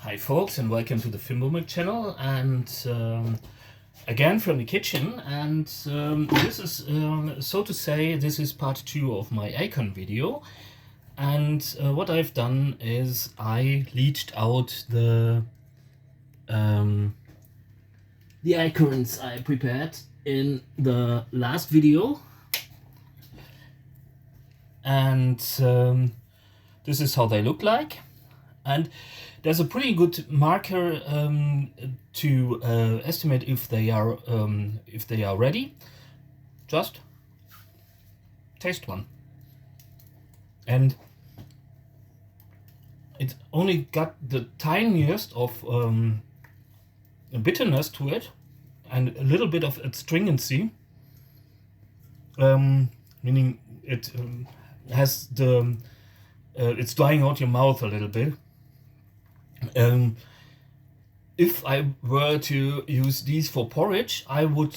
Hi folks, and welcome to the Fimbulmilk channel, and again from the kitchen. And this is, so to say, this is part 2 of my acorn video. And what I've done is I leached out the acorns I prepared in the last video. And this is how they look like. And there's a pretty good marker to estimate if they are ready. Just taste one, and it's only got the tiniest of bitterness to it, and a little bit of astringency. Meaning it has the it's drying out your mouth a little bit. If I were to use these for porridge, I would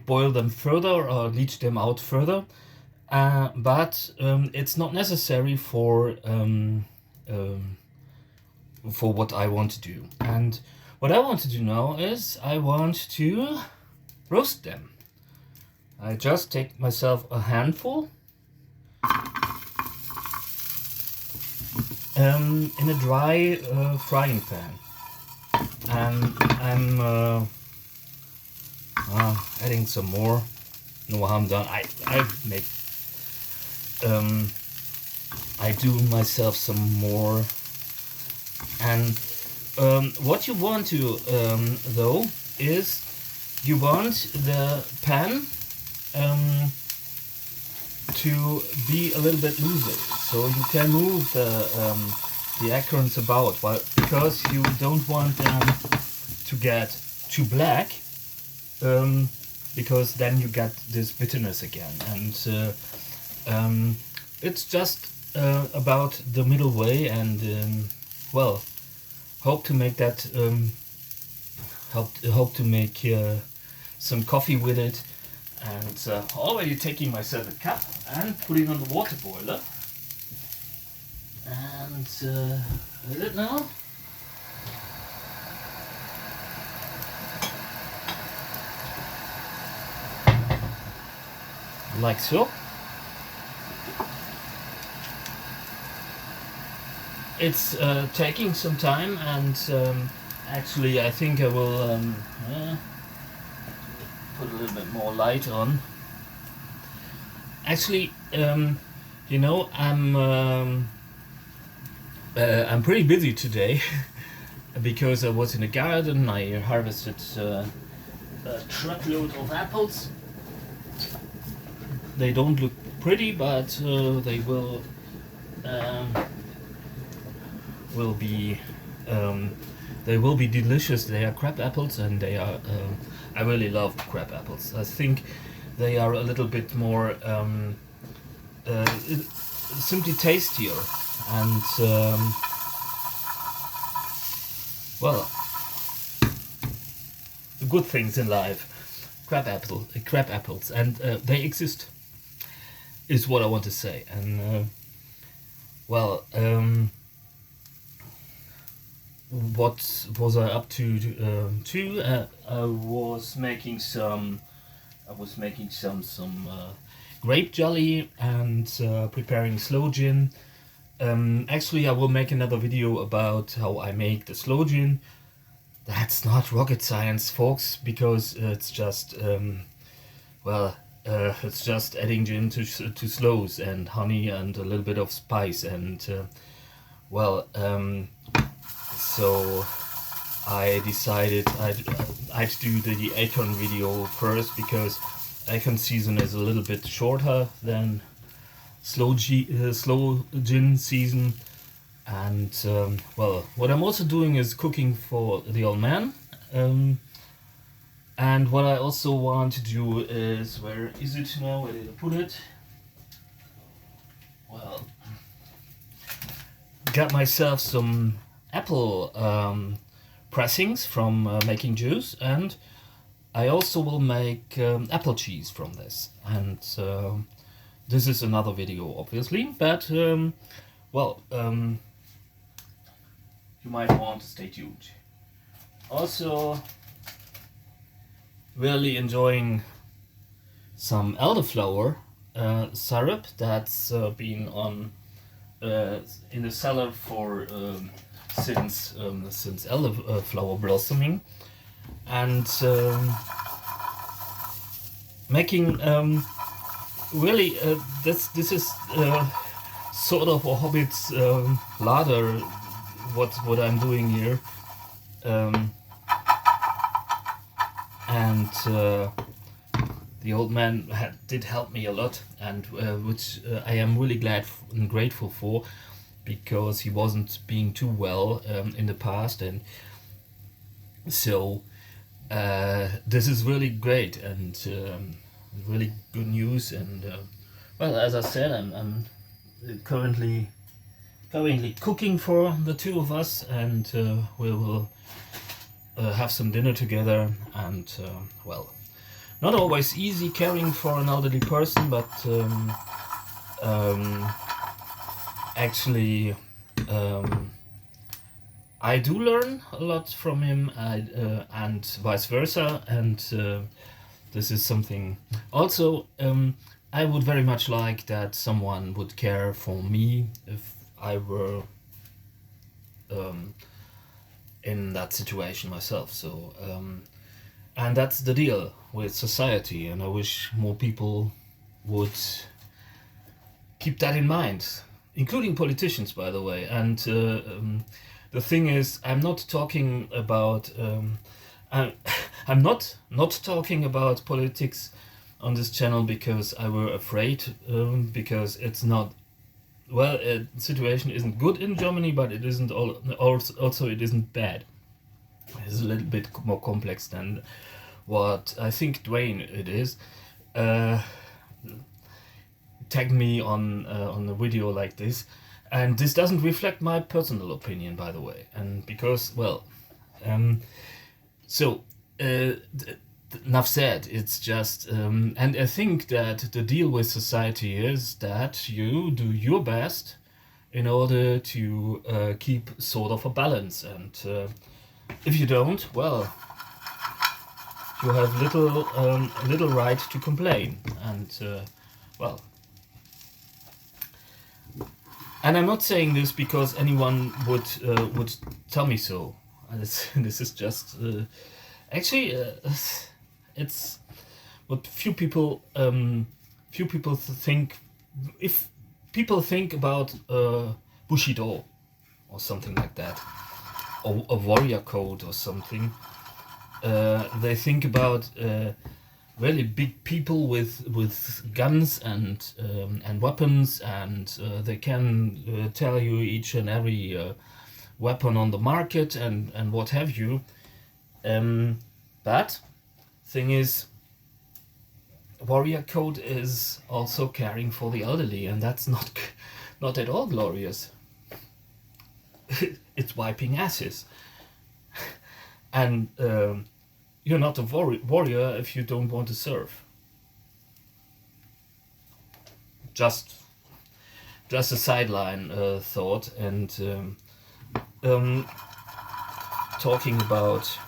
boil them further or leach them out further, but it's not necessary for what I want to do. And what I want to do now is I want to roast them. I just take myself a handful in a dry frying pan, and I'm adding some more. No harm done. I do myself some more. And what you want to though is you want the pan to be a little bit looser, so you can move the acorns about, because you don't want them to get too black, because then you get this bitterness again. And it's just about the middle way, and well, hope to make that hope to make some coffee with it. And already taking myself a cup and putting on the water boiler. And is it now? Like so. It's taking some time, and actually I think I will put a little bit more light on. Actually, you know, I'm pretty busy today because I was in the garden. I harvested a truckload of apples. They don't look pretty, but they will be delicious. They are crab apples, and they are I really love crab apples. I think they are a little bit more simply tastier, and well, good things in life. Crab apples, and they exist, is what I want to say. And well, what was I up to? I was making some grape jelly, and preparing sloe gin. Actually, I will make another video about how I make the sloe gin. That's not rocket science, folks, because it's just it's just adding gin to sloes and honey and a little bit of spice, and so I decided I'd do the acorn video first, because acorn season is a little bit shorter than sloe gin season. And well, what I'm also doing is cooking for the old man. And what I also want to do is, where is it now? Where did I put it? Well, got myself some apple pressings from making juice, and I also will make apple cheese from this. And this is another video, obviously, but well, you might want to stay tuned. Also, really enjoying some elderflower syrup that's been on in the cellar for since elderflower blossoming, and making really this is sort of a hobbit's ladder. What I'm doing here, and the old man did help me a lot, and which I am really glad and grateful for, because he wasn't being too well in the past, and so this is really great and really good news. And well, as I said, I'm currently cooking for the two of us, and we will have some dinner together. And well, not always easy caring for an elderly person, but actually I do learn a lot from him, and vice versa, and this is something also I would very much like that someone would care for me if I were in that situation myself. So and that's the deal with society, and I wish more people would keep that in mind, including politicians, by the way. And the thing is, I'm not talking about I'm not talking about politics on this channel because I were afraid, because it's not, well, the situation isn't good in Germany, but it isn't also it isn't bad. It's a little bit more complex than what I think Dwayne it is. Tagged me on a video like this, and this doesn't reflect my personal opinion, by the way, and because, well, so enough said. It's just and I think that the deal with society is that you do your best in order to keep sort of a balance, and if you don't, well, you have little right to complain. And well, and I'm not saying this because anyone would tell me so. This is just actually it's what few people think. If people think about Bushido or something like that, or a warrior code or something, they think about really big people with guns and weapons, and they can tell you each and every weapon on the market and what have you. But thing is, warrior code is also caring for the elderly, and that's not at all glorious. It's wiping asses. And you're not a warrior if you don't want to serve. Just a sideline thought. And talking about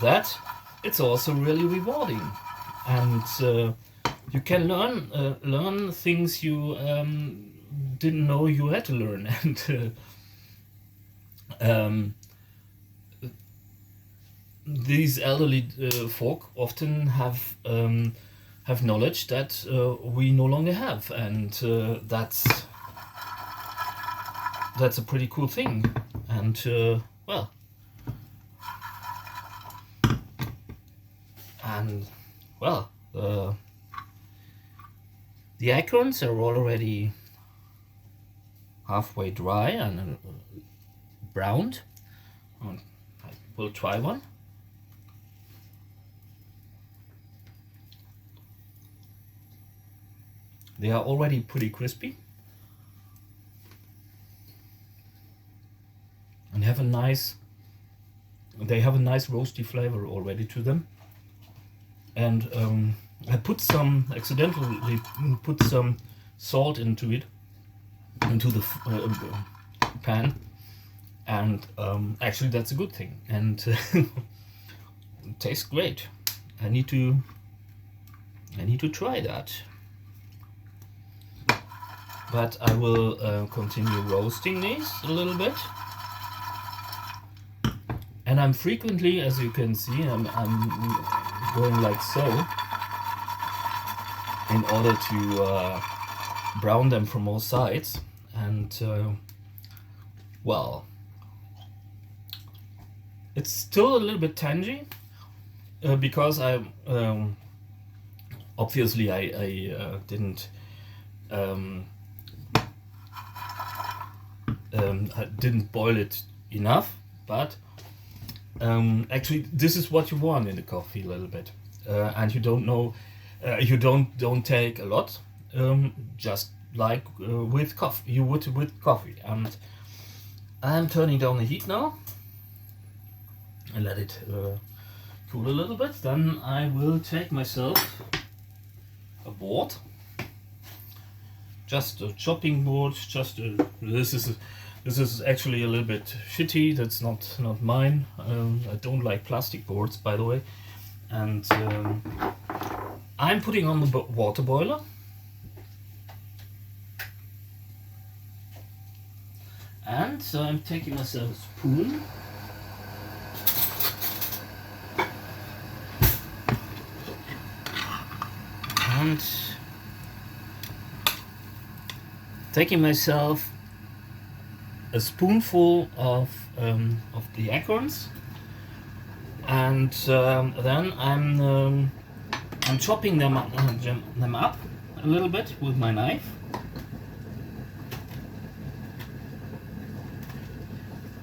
that, it's also really rewarding, and you can learn things you didn't know you had to learn. And these elderly folk often have knowledge that we no longer have, and that's a pretty cool thing. And well, and well, the acorns are already halfway dry and browned. I will try one. They are already pretty crispy and have a nice roasty flavor already to them. And I accidentally put some salt into the pan, and actually that's a good thing, and it tastes great. I need to try that. But I will continue roasting these a little bit. And I'm frequently, as you can see, I'm going like so in order to brown them from all sides. And well, it's still a little bit tangy because I obviously I didn't I didn't boil it enough, but actually this is what you want in the coffee a little bit, and you don't know, you don't take a lot, just like with coffee you would with coffee. And I'm turning down the heat now and let it cool a little bit. Then I will take myself a board, just a chopping board. This is actually a little bit shitty. That's not mine. I don't like plastic boards, by the way. And I'm putting on the water boiler. And so I'm taking myself a spoon. And taking myself a spoonful of the acorns, and then I'm chopping them up a little bit with my knife.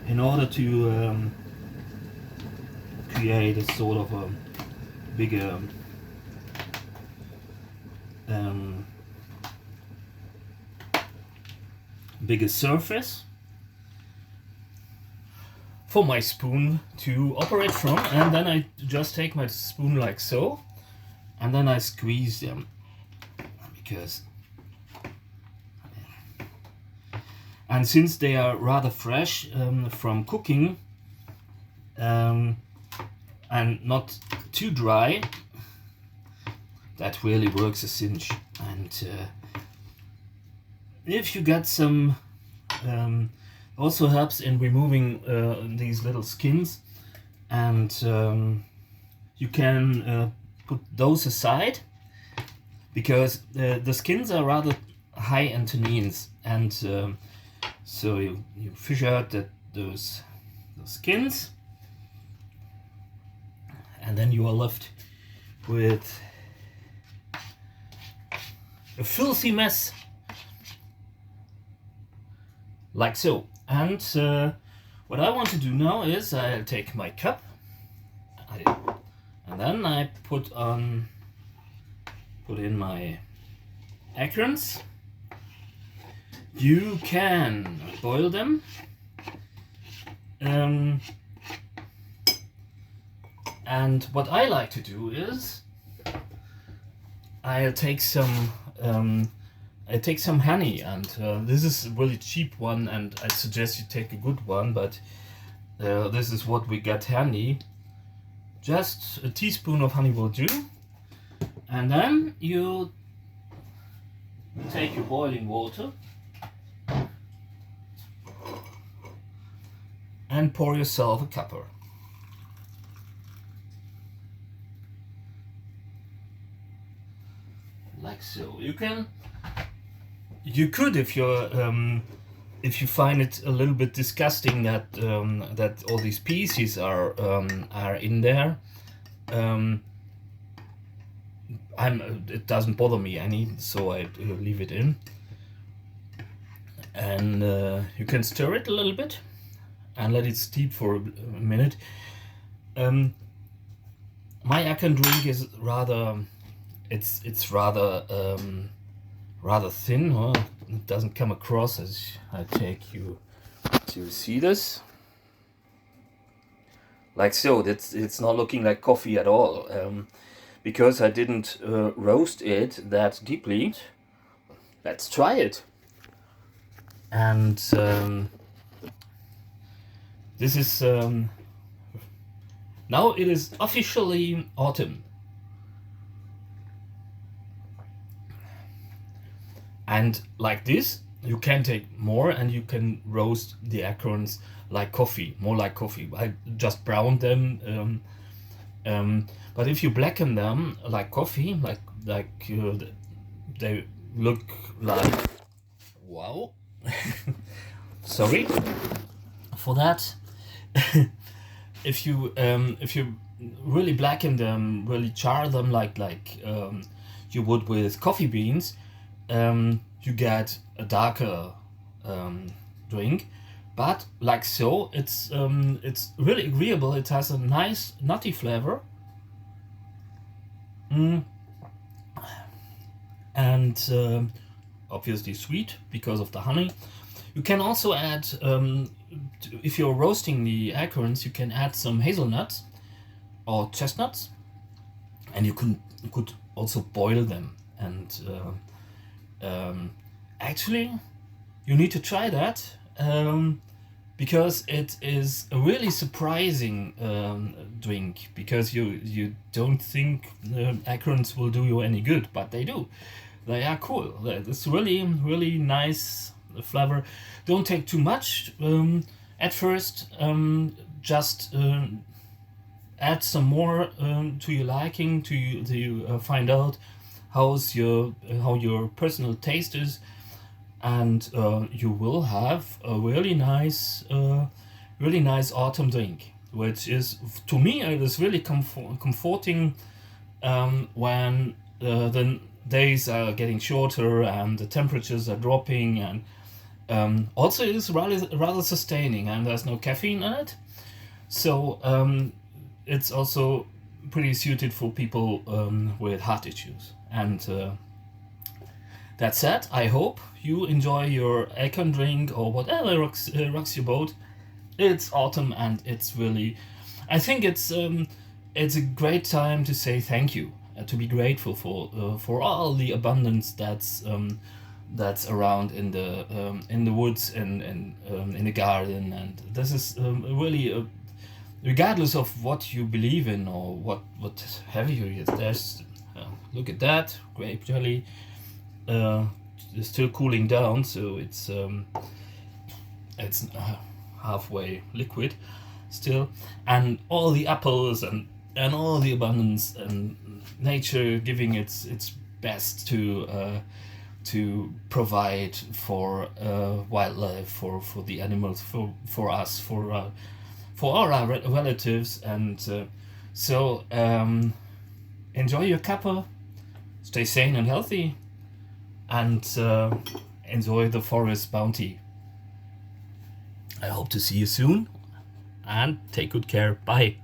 In order to create a sort of a bigger bigger surface for my spoon to operate from. And then I just take my spoon like so, and then I squeeze them, because and since they are rather fresh from cooking and not too dry, that really works a cinch. And if you get some, also helps in removing these little skins, and you can put those aside, because the skins are rather high in tannins, and so you fish out those skins, and then you are left with a filthy mess like so. And what I want to do now is I'll take my cup and then I put in my acorns. You can boil them, and what I like to do is I'll take some honey, and this is a really cheap one, and I suggest you take a good one, but this is what we get handy. Just a teaspoon of honey will do, and then you take your boiling water and pour yourself a cuppa. Like so. You could, if you find it a little bit disgusting that that all these pieces are in there. It doesn't bother me any, so I leave it in. And you can stir it a little bit and let it steep for a minute. My acorn drink is rather, it's rather thin, huh? It doesn't come across as I take you to see this. Like so, it's not looking like coffee at all, because I didn't roast it that deeply. Let's try it. And This is now it is officially autumn, and like this you can take more and you can roast the acorns like coffee, more like coffee. I just brown them, but if you blacken them like coffee, they look like, wow. Sorry for that. If you really blacken them, really char them like you would with coffee beans, you get a darker drink. But like so, it's really agreeable. It has a nice nutty flavor, and obviously sweet because of the honey. You can also add, if you're roasting the acorns, you can add some hazelnuts or chestnuts, and you could also boil them. And actually, you need to try that, because it is a really surprising drink. Because you don't think acorns will do you any good, but they do. They are cool. It's really nice flavor. Don't take too much at first. Just add some more to your liking, to find out how your personal taste is, and you will have a really nice autumn drink, which is, to me, it is really comforting when the days are getting shorter and the temperatures are dropping, and also it is rather sustaining, and there's no caffeine in it, so it's also pretty suited for people with heart issues. And that said, I hope you enjoy your acorn drink or whatever rocks your boat. It's autumn, and it's really, I think it's a great time to say thank you, to be grateful for all the abundance that's around in the woods and in the garden. And this is really, regardless of what you believe in or what have you. There's look at that grape jelly. It's still cooling down, so it's halfway liquid still, and all the apples and all the abundance and nature giving its best to provide for wildlife, for the animals, for us, for all our relatives. And so enjoy your cuppa, stay sane and healthy, and enjoy the forest bounty. I hope to see you soon, and take good care. Bye.